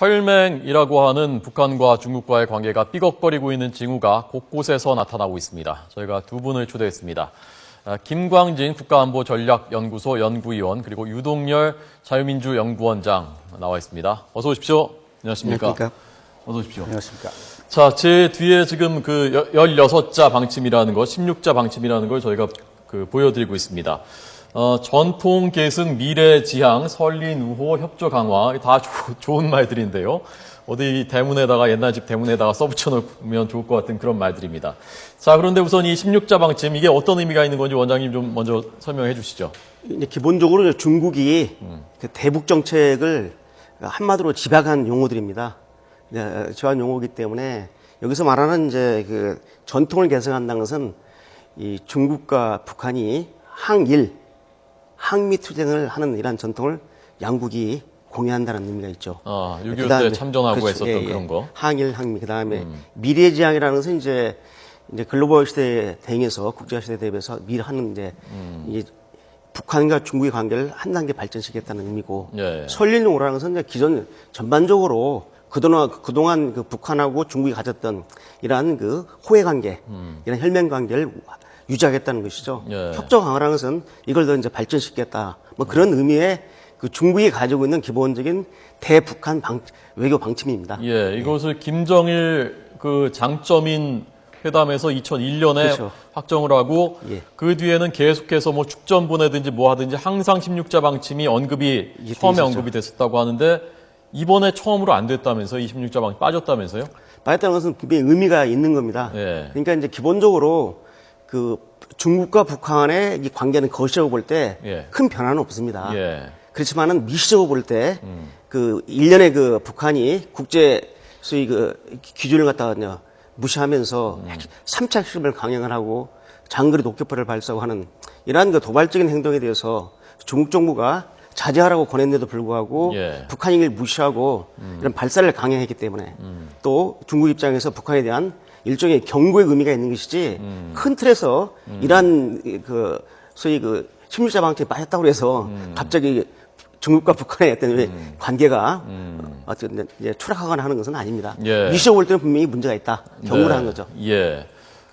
혈맹이라고 하는 북한과 중국과의 관계가 삐걱거리고 있는 징후가 곳곳에서 나타나고 있습니다. 저희가 두 분을 초대했습니다. 김광진 국가안보전략연구소 연구위원 그리고 유동열 자유민주연구원장 나와 있습니다. 어서 오십시오. 안녕하십니까? 안녕하십니까? 어서 오십시오. 안녕하십니까? 자, 제 뒤에 지금 그 16자 방침이라는 거, 16자 방침이라는 걸 저희가 보여드리고 있습니다. 전통 계승, 미래 지향, 설린 우호, 협조 강화 다 좋은 말들인데요. 어디 대문에다가 옛날 집 대문에다가 써붙여 놓으면 좋을 것 같은 그런 말들입니다. 자, 그런데 우선 이 16자 방침 이게 어떤 의미가 있는 건지 원장님 좀 먼저 설명해 주시죠. 기본적으로 중국이 그 대북 정책을 한마디로 집약한 용어들입니다. 집약한 용어이기 때문에 여기서 말하는 이제 그 전통을 계승한다는 것은 이 중국과 북한이 항미 투쟁을 하는 이러한 전통을 양국이 공유한다는 의미가 있죠. 6.25 때 참전하고 그렇죠. 했었던 그런 거. 항미. 그 다음에 미래지향이라는 것은 이제 글로벌 시대에 대응해서 국제 시대에 대비해서 미래 하는 이제 북한과 중국의 관계를 한 단계 발전시키겠다는 의미고, 설린우호라는 것은 이제 기존 전반적으로 그동안 그 북한하고 중국이 가졌던 이러한 그 호혜 관계, 이런 혈맹 관계를 유지하겠다는 것이죠. 협조 강화라는 것은 이걸 더 이제 발전시키겠다. 뭐 그런 의미의 그 중국이 가지고 있는 기본적인 대북한 외교 방침입니다. 이것을 김정일 그 장점인 회담에서 2001년에 그렇죠. 확정을 하고 그 뒤에는 계속해서 뭐 축전 보내든지 뭐 하든지 항상 16자 방침이 처음에 언급이 됐었다고 하는데 이번에 처음으로 안 됐다면서요? 26자 방침 빠졌다면서요? 빠졌다는 것은 분명히 의미가 있는 겁니다. 그러니까 이제 기본적으로 그 중국과 북한의 이 관계는 거시적으로 볼 때 큰 변화는 없습니다. 그렇지만은 미시적으로 볼 때 그 일련의 그 북한이 국제 소위 그 기준을 갖다가 무시하면서 3차 핵심을 강행을 하고 장거리 로켓포를 발사하고 하는 이러한 그 도발적인 행동에 대해서 중국 정부가 자제하라고 권했는데도 불구하고 북한이 이걸 무시하고 이런 발사를 강행했기 때문에 또 중국 입장에서 북한에 대한 일종의 경고의 의미가 있는 것이지 큰 틀에서 이러한 그 소위 그 16자 방침에 빠졌다고 해서 갑자기 중국과 북한의 어떤 관계가 어떤 추락하거나 하는 것은 아닙니다. 미시적으로 볼 때는 분명히 문제가 있다. 경고를 하는 거죠.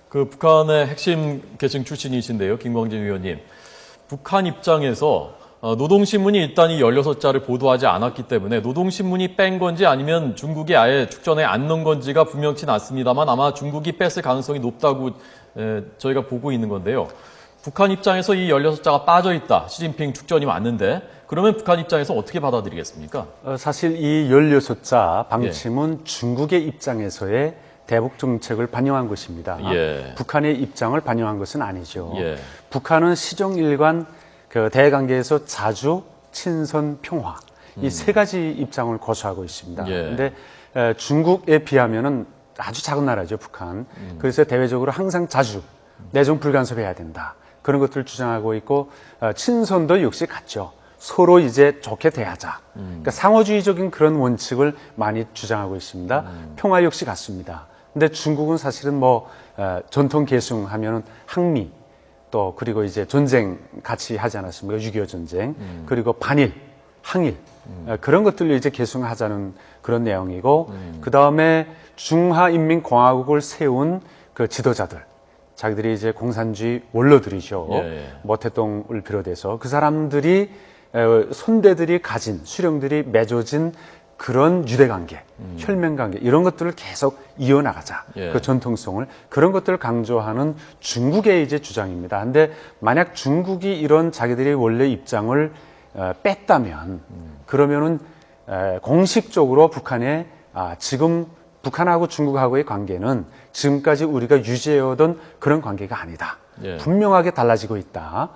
그 북한의 핵심 계층 출신이신데요, 김광진 위원님. 북한 입장에서 노동신문이 일단 이 16자를 보도하지 않았기 때문에 노동신문이 뺀 건지 아니면 중국이 아예 축전에 안 넣은 건지가 분명치는 않습니다만 아마 중국이 뺐을 가능성이 높다고 저희가 보고 있는 건데요. 북한 입장에서 이 16자가 빠져 있다. 시진핑 축전이 왔는데 그러면 북한 입장에서 어떻게 받아들이겠습니까? 사실 이 16자 방침은 중국의 입장에서의 대북 정책을 반영한 것입니다. 북한의 입장을 반영한 것은 아니죠. 북한은 시종일관 그 대외관계에서 자주 친선 평화 이 세 가지 입장을 고수하고 있습니다. 그런데 중국에 비하면은 아주 작은 나라죠, 북한. 그래서 대외적으로 항상 자주 내정 불간섭해야 된다. 그런 것들을 주장하고 있고 친선도 역시 같죠. 서로 이제 좋게 대하자. 그러니까 상호주의적인 그런 원칙을 많이 주장하고 있습니다. 평화 역시 같습니다. 근데 중국은 사실은 뭐 전통 계승하면은 항미 또 그리고 이제 전쟁 같이 하지 않았습니까? 6.25 전쟁 그리고 반일, 항일 그런 것들을 이제 계승하자는 그런 내용이고 그 다음에 중화인민공화국을 세운 그 지도자들 자기들이 이제 공산주의 원로들이죠. 모태동을 비롯해서 그 사람들이 선대들이 가진 수령들이 맺어진 그런 유대관계, 혈맹관계 이런 것들을 계속 이어나가자. 그 전통성을 그런 것들을 강조하는 중국의 이제 주장입니다. 근데 만약 중국이 이런 자기들의 원래 입장을 뺐다면 그러면은 공식적으로 북한의 지금 북한하고 중국하고의 관계는 지금까지 우리가 유지해오던 그런 관계가 아니다. 분명하게 달라지고 있다.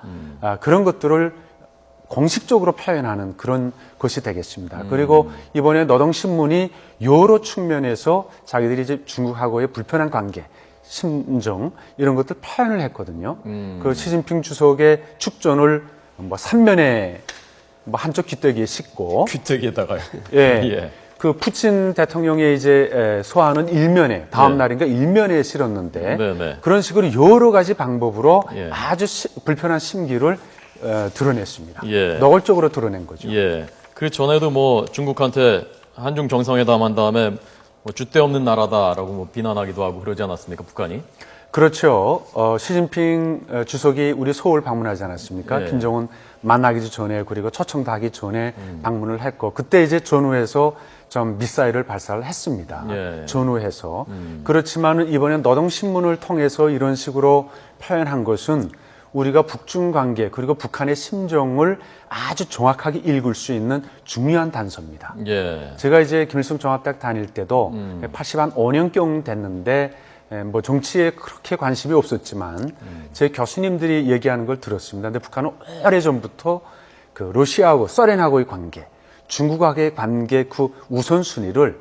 그런 것들을 공식적으로 표현하는 그런 것이 되겠습니다. 그리고 이번에 노동신문이 여러 측면에서 자기들이 이제 중국하고의 불편한 관계, 심정 이런 것들 표현을 했거든요. 그 시진핑 주석의 축전을 뭐 3면에 뭐 한쪽 귀때기에 싣고 귀때기에다가요. 그 푸친 대통령의 이제 소환은 일면에 다음 날인가 일면에 실었는데 그런 식으로 여러 가지 방법으로 아주 불편한 심기를 드러냈습니다. 노골적으로 드러낸 거죠. 그 전에도 뭐 중국한테 한중 정상회담 한 다음에 뭐 줏대 없는 나라다라고 뭐 비난하기도 하고 그러지 않았습니까, 북한이? 그렇죠. 시진핑 주석이 우리 서울 방문하지 않았습니까? 네. 김정은 만나기 전에 그리고 초청도 하기 전에 방문을 했고 그때 이제 전후해서 좀 미사일을 발사를 했습니다. 예. 전후해서. 그렇지만 이번에 노동신문을 통해서 이런 식으로 표현한 것은 우리가 북중 관계 그리고 북한의 심정을 아주 정확하게 읽을 수 있는 중요한 단서입니다. 예. 제가 이제 김일성 종합대학 다닐 때도 85년경 됐는데 뭐 정치에 그렇게 관심이 없었지만 제 교수님들이 얘기하는 걸 들었습니다. 근데 북한은 오래전부터 그 러시아하고 소련하고의 관계, 중국하고의 관계 그 우선순위를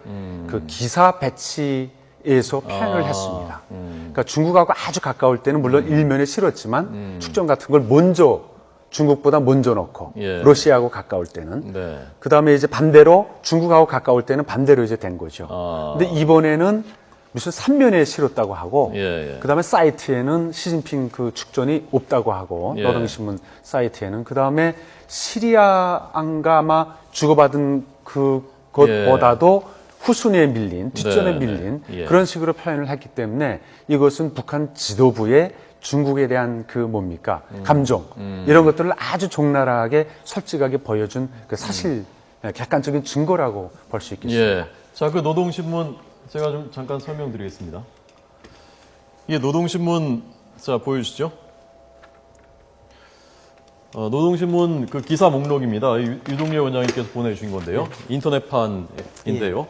그 기사 배치에서 표현을 했습니다. 그러니까 중국하고 아주 가까울 때는 물론 일면에 싫었지만 축전 같은 걸 먼저 중국보다 먼저 넣고 예. 러시아하고 가까울 때는 네. 그다음에 이제 반대로 중국하고 가까울 때는 반대로 이제 된 거죠. 근데 이번에는 무슨 삼면에 실었다고 하고 예. 그다음에 사이트에는 시진핑 그 축전이 없다고 하고 예. 노동신문 사이트에는 그다음에 시리아안가 아마 주고받은 그것보다도 후순위에 밀린 뒷전에 네, 밀린 네. 예. 그런 식으로 표현을 했기 때문에 이것은 북한 지도부의 중국에 대한 그 뭡니까 감정 이런 것들을 아주 적나라하게 솔직하게 보여준 그 사실 객관적인 증거라고 볼 수 있겠습니다. 예. 자, 그 노동신문 제가 좀 잠깐 설명드리겠습니다. 이게 노동신문 자 보여주시죠. 노동신문 그 기사 목록입니다. 유동래 원장님께서 보내주신 건데요. 인터넷판인데요.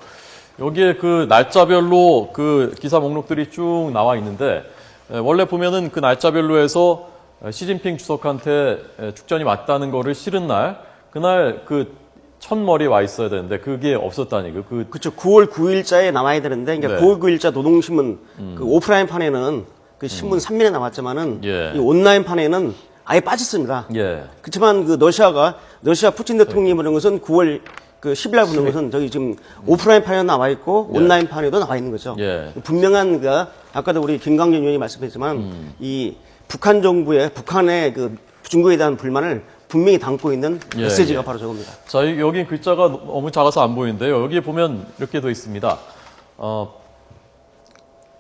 여기에 그 날짜별로 그 기사 목록들이 쭉 나와 있는데 원래 보면은 그 날짜별로 해서 시진핑 주석한테 축전이 맞다는 거를 실은 날 그날 그 첫머리에 와 있어야 되는데 그게 없었다는 얘기예요. 그렇죠. 9월 9일자에 나와야 되는데 그러니까 네. 9월 9일자 노동신문 그 오프라인판에는 그 신문 3면에 나왔지만은 예. 이 온라인판에는 아예 빠졌습니다. 예. 그렇지만 그 러시아 푸틴 대통령이 보낸 것은 9월 그 10일 날 보낸 것은 저기 지금 오프라인판에도 나와 있고 온라인판에도 나와 있는 거죠. 예. 분명한 그 아까도 우리 김광진 의원이 말씀했지만 이 북한 정부의 북한의 그 중국에 대한 불만을 분명히 담고 있는 예, 메시지가 예. 바로 저겁니다. 자, 여기 글자가 너무 작아서 안 보이는데요. 여기에 보면 이렇게 돼 있습니다.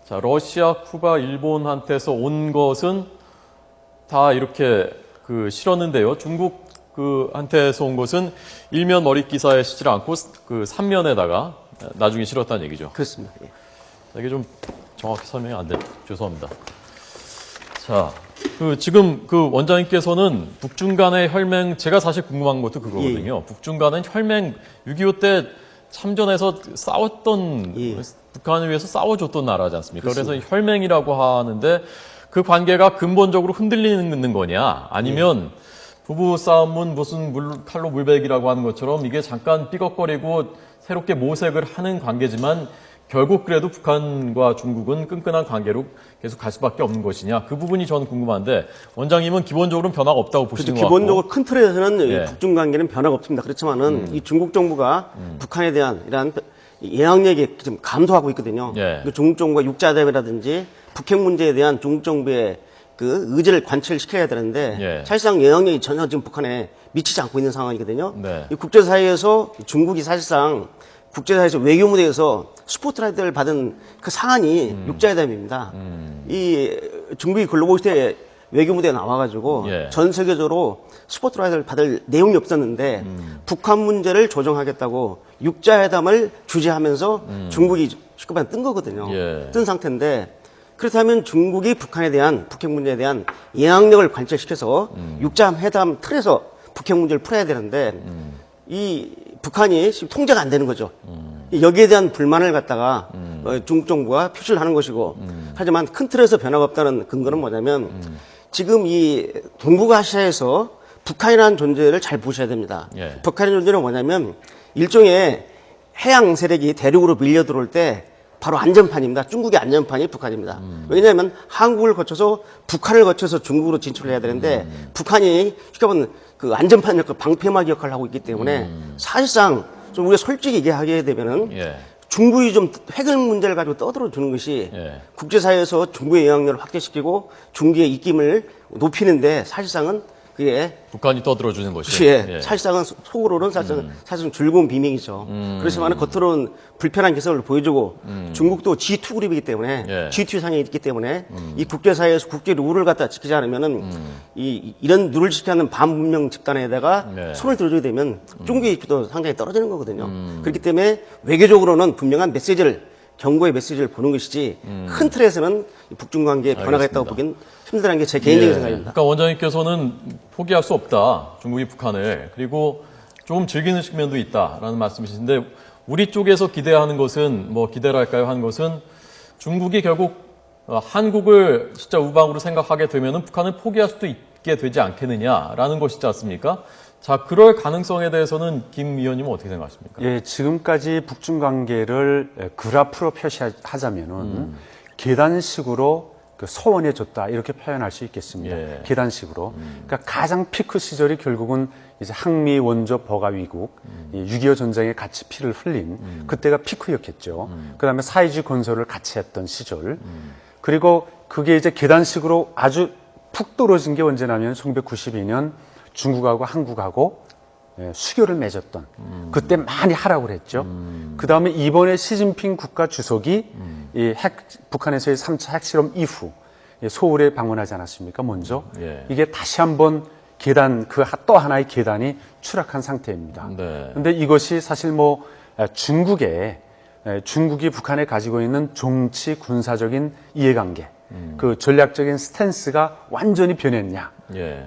자, 러시아, 쿠바, 일본한테서 온 것은 다 이렇게 그 실었는데요. 중국 한테서 온 것은 일면 머릿 기사에 실지 않고 그 3면에다가 나중에 실었다는 얘기죠. 그렇습니다. 예. 이게 좀 정확히 설명이 안 돼. 죄송합니다. 자, 지금 그 원장님께서는 북중 간의 혈맹, 제가 사실 궁금한 것도 그거거든요. 북중 간의 혈맹, 6.25 때 참전해서 싸웠던, 북한을 위해서 싸워줬던 나라지 않습니까? 그렇습니다. 그래서 혈맹이라고 하는데 그 관계가 근본적으로 흔들리는 거냐, 아니면 부부 싸움은 무슨 칼로 물베기라고 하는 것처럼 이게 잠깐 삐걱거리고 새롭게 모색을 하는 관계지만 결국 그래도 북한과 중국은 끈끈한 관계로 계속 갈 수밖에 없는 것이냐. 그 부분이 저는 궁금한데 원장님은 기본적으로는 변화가 없다고 보시는 것 같고. 기본적으로 큰 틀에서는 예. 북중 관계는 변화가 없습니다. 그렇지만은 이 중국 정부가 북한에 대한 이러한 영향력이 좀 감소하고 있거든요. 예. 그 중국 정부가 육자회담이라든지 북핵 문제에 대한 중국 정부의 그 의지를 관철시켜야 되는데 예. 사실상 영향력이 전혀 지금 북한에 미치지 않고 있는 상황이거든요. 네. 이 국제사회에서 중국이 사실상 국제사회에서 외교 무대에서 스포트라이트를 받은 그 상한이 육자회담입니다. 이 중국이 글로벌 시대에 외교 무대에 나와가지고 예. 전 세계적으로 스포트라이트를 받을 내용이 없었는데 북한 문제를 조정하겠다고 육자회담을 주재하면서 중국이 쉽게 말하면 뜬 거거든요. 예. 뜬 상태인데 그렇다면 중국이 북한에 대한 북핵 문제에 대한 영향력을 관철시켜서 육자회담 틀에서 북핵 문제를 풀어야 되는데 이 북한이 지금 통제가 안 되는 거죠. 여기에 대한 불만을 갖다가 중국 정부가 표시를 하는 것이고 하지만 큰 틀에서 변화가 없다는 근거는 뭐냐면 지금 이 동북아시아에서 북한이라는 존재를 잘 보셔야 됩니다. 예. 북한의 존재는 뭐냐면 일종의 해양 세력이 대륙으로 밀려 들어올 때 바로 안전판입니다. 중국의 안전판이 북한입니다. 왜냐하면 한국을 거쳐서 북한을 거쳐서 중국으로 진출을 해야 되는데 북한이 쉽게 보면 그 안전판 역할, 방패막 역할을 하고 있기 때문에 사실상 좀 우리가 솔직히 얘기하게 되면은 예. 중국이 좀 핵을 문제를 가지고 떠들어 주는 것이 예. 국제사회에서 중국의 영향력을 확대시키고 중국의 입김을 높이는데 사실상은 그게 북한이 떠들어주는 것이. 예. 사실상은 속으로는 사실은 즐거운 비밀이죠. 그렇지만 겉으로는 불편한 기색을 보여주고 중국도 G2 그룹이기 때문에 G2 상에 있기 때문에 이 국제사회에서 국제 룰을 갖다 지키지 않으면은 이런 룰을 지키지 않는 반문명 집단에다가 손을 들어줘야 되면 중국의 입지도 상당히 떨어지는 거거든요. 그렇기 때문에 외교적으로는 분명한 경고의 메시지를 보는 것이지 큰 틀에서는 북중 관계에 변화가 있다고 보기엔 힘들다는 게 제 개인적인 생각입니다. 그러니까 원장님께서는 포기할 수 없다. 중국이 북한을. 그리고 좀 즐기는 측면도 있다라는 말씀이신데 우리 쪽에서 기대하는 것은 기대랄까요? 하는 것은 중국이 결국 한국을 진짜 우방으로 생각하게 되면은 북한을 포기할 수도 있게 되지 않겠느냐라는 것이지 않습니까? 자, 그럴 가능성에 대해서는 김 위원님은 어떻게 생각하십니까? 예, 지금까지 북중 관계를 그래프로 표시하자면은 계단식으로 소원해줬다 이렇게 표현할 수 있겠습니다. 계단식으로. 그러니까 가장 피크 시절이 결국은 이제 항미 원조 버가 위국, 6.25 전쟁에 같이 피를 흘린 그때가 피크였겠죠. 그다음에 사회주의 건설을 같이 했던 시절. 그리고 그게 이제 계단식으로 아주 푹 떨어진 게 언제냐면 1992년 중국하고 한국하고 수교를 맺었던 그때 많이 하라고 그랬죠. 그 다음에 이번에 시진핑 국가 주석이 북한에서의 3차 핵실험 이후 소울에 방문하지 않았습니까? 먼저 이게 다시 한번 계단 또 하나의 계단이 추락한 상태입니다. 그런데 이것이 사실 중국이 북한에 가지고 있는 정치 군사적인 이해관계, 그 전략적인 스탠스가 완전히 변했냐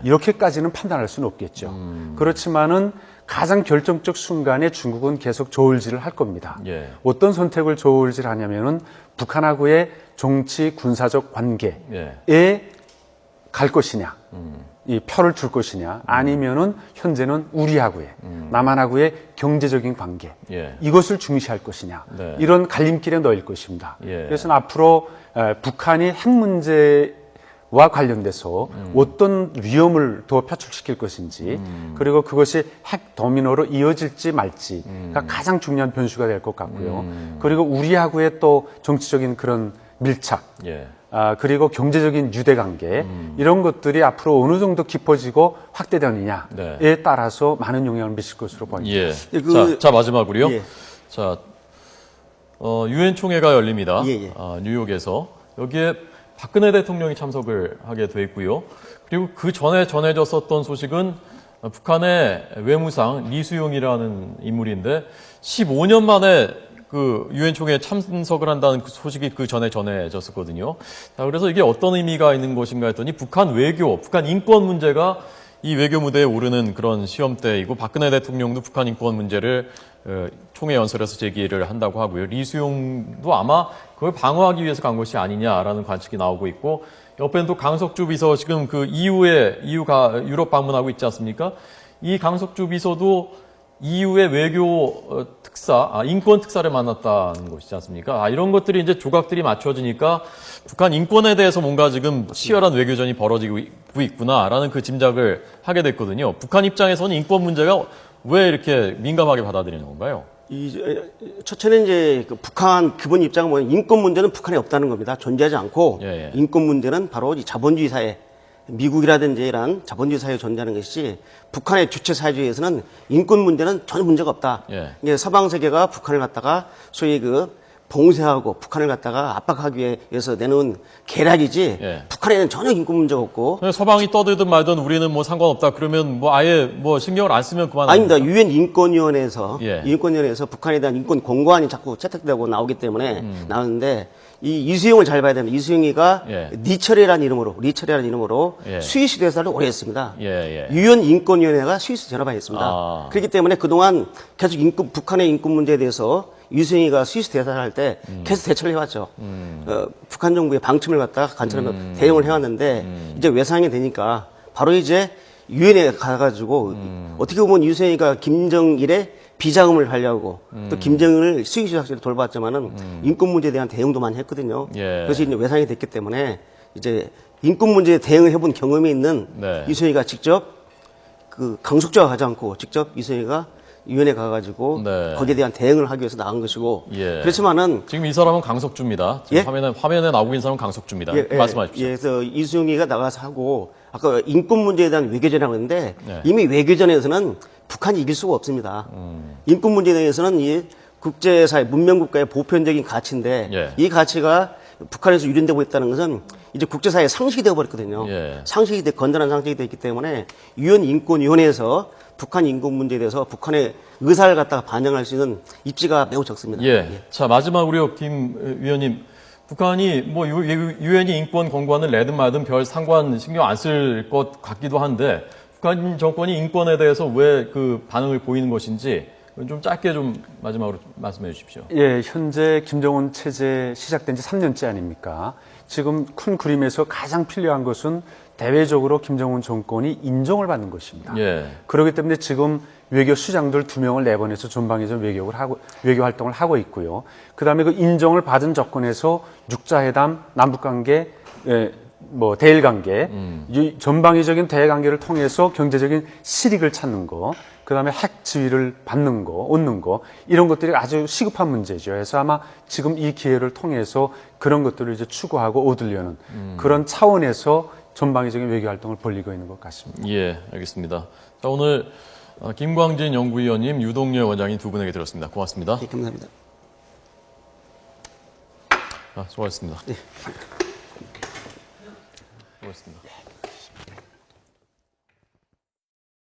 이렇게까지는 판단할 수는 없겠죠. 그렇지만은 가장 결정적 순간에 중국은 계속 저울질을 할 겁니다. 어떤 선택을 저울질하냐면은 북한하고의 정치 군사적 관계에 갈 것이냐, 이 표를 줄 것이냐, 아니면은 현재는 우리하고의 남한하고의 경제적인 관계 이것을 중시할 것이냐 이런 갈림길에 넣을 것입니다. 그래서 앞으로 북한이 핵 문제와 관련돼서 어떤 위험을 더 표출시킬 것인지 그리고 그것이 핵 도미노로 이어질지 말지가 가장 중요한 변수가 될 것 같고요. 그리고 우리하고의 또 정치적인 그런 밀착 그리고 경제적인 유대관계 이런 것들이 앞으로 어느 정도 깊어지고 확대되느냐에 따라서 많은 영향을 미칠 것으로 보입니다. 자, 마지막으로요. 자, 유엔 총회가 열립니다. 뉴욕에서. 여기에 박근혜 대통령이 참석을 하게 돼 있고요. 그리고 그 전에 전해졌었던 소식은 북한의 외무상 리수용이라는 인물인데 15년 만에 그 유엔 총회에 참석을 한다는 그 소식이 그 전에 전해졌었거든요. 자, 그래서 이게 어떤 의미가 있는 것인가 했더니 북한 외교, 북한 인권 문제가 이 외교 무대에 오르는 그런 시험대이고 박근혜 대통령도 북한 인권 문제를 총회 연설에서 제기를 한다고 하고요. 리수용도 아마 그걸 방어하기 위해서 간 것이 아니냐라는 관측이 나오고 있고 옆에는 또 강석주 비서 지금 그 EU가 유럽 방문하고 있지 않습니까? 이 강석주 비서도 EU의 외교 인권 특사를 만났다는 것이지 않습니까? 이런 것들이 이제 조각들이 맞춰지니까 북한 인권에 대해서 뭔가 지금 치열한 외교전이 벌어지고 있구나라는 그 짐작을 하게 됐거든요. 북한 입장에서는 인권 문제가 왜 이렇게 민감하게 받아들이는 건가요? 첫째는 이제 북한 기본 입장은 뭐냐면 인권 문제는 북한에 없다는 겁니다. 존재하지 않고 인권 문제는 바로 이 자본주의 사회, 미국이라든지 이런 자본주의 사회에 존재하는 것이지 북한의 주체 사회주의에서는 인권 문제는 전혀 문제가 없다. 이게 서방 세계가 북한을 갖다가 소위 봉쇄하고 북한을 갖다가 압박하기 위해서 내놓은 계략이지 북한에는 전혀 인권 문제가 없고 서방이 떠들든 말든 우리는 뭐 상관없다 그러면 아예 신경을 안 쓰면 그만. 아닙니다. 유엔 인권위원회에서 북한에 대한 인권 공고안이 자꾸 채택되고 나오기 때문에 나오는데 이 이수용을 잘 봐야 됩니다. 이수용이가 리처리라는 이름으로 스위스 대사를 오래 했습니다. 유엔 인권위원회가 스위스 전화반에 했습니다. 그렇기 때문에 그동안 계속 북한의 인권 문제에 대해서 이수용이가 스위스 대사를 할 때 계속 대처를 해왔죠. 북한 정부의 방침을 갖다가 관철하며 대응을 해왔는데 이제 외상이 되니까 바로 이제 유엔에 가가지고 어떻게 보면 이수용이가 김정일의 비자금을 하려고 또 김정은을 스위스 학생을 돌봤지만은 인권 문제에 대한 대응도 많이 했거든요. 그래서 이제 외상이 됐기 때문에 이제 인권 문제에 대응을 해본 경험이 있는 이수용이가 직접 그 강속주가 가지 않고 직접 이수용이가 유엔에 가가지고 거기에 대한 대응을 하기 위해서 나간 것이고 그렇지만은 지금 이 사람은 강석주입니다. 지금 화면에 나오고 있는 사람은 강석주입니다. 말씀하십시오. 그래서 이수용이가 나가서 하고 아까 인권 문제에 대한 외교전이라고 했는데 네. 이미 외교전에서는 북한이 이길 수가 없습니다. 인권 문제에 대해서는 이 국제사회 문명국가의 보편적인 가치인데 예. 이 가치가 북한에서 유린되고 있다는 것은 이제 국제사회의 상식이 되어버렸거든요. 예. 건전한 상식이 되었기 때문에 유엔 인권위원회에서 북한 인권 문제에 대해서 북한의 의사를 갖다가 반영할 수 있는 입지가 매우 적습니다. 예. 자, 마지막으로요, 김 위원님. 북한이 뭐 유엔이 인권 권고안을 내든 말든 별 상관 신경 안 쓸 것 같기도 한데 북한 정권이 인권에 대해서 왜 그 반응을 보이는 것인지 좀 짧게 좀 마지막으로 말씀해 주십시오. 예, 현재 김정은 체제 시작된 지 3년째 아닙니까? 지금 큰 그림에서 가장 필요한 것은 대외적으로 김정은 정권이 인정을 받는 것입니다. 예. 그렇기 때문에 지금 외교 수장들 2명을 내보내서 전방위적 외교 활동을 하고 있고요. 그다음에 그 인정을 받은 조건에서 육자회담, 남북관계, 대일관계, 전방위적인 대외관계를 통해서 경제적인 실익을 찾는 거, 그다음에 핵 지위를 받는 거, 얻는 거, 이런 것들이 아주 시급한 문제죠. 그래서 아마 지금 이 기회를 통해서 그런 것들을 이제 추구하고 얻으려는 그런 차원에서 전방위적인 외교 활동을 벌이고 있는 것 같습니다. 예, 알겠습니다. 자, 오늘 김광진 연구위원님, 유동열 원장님 두 분에게 들었습니다. 고맙습니다. 네, 감사합니다. 수고하셨습니다. 네. 수고하셨습니다.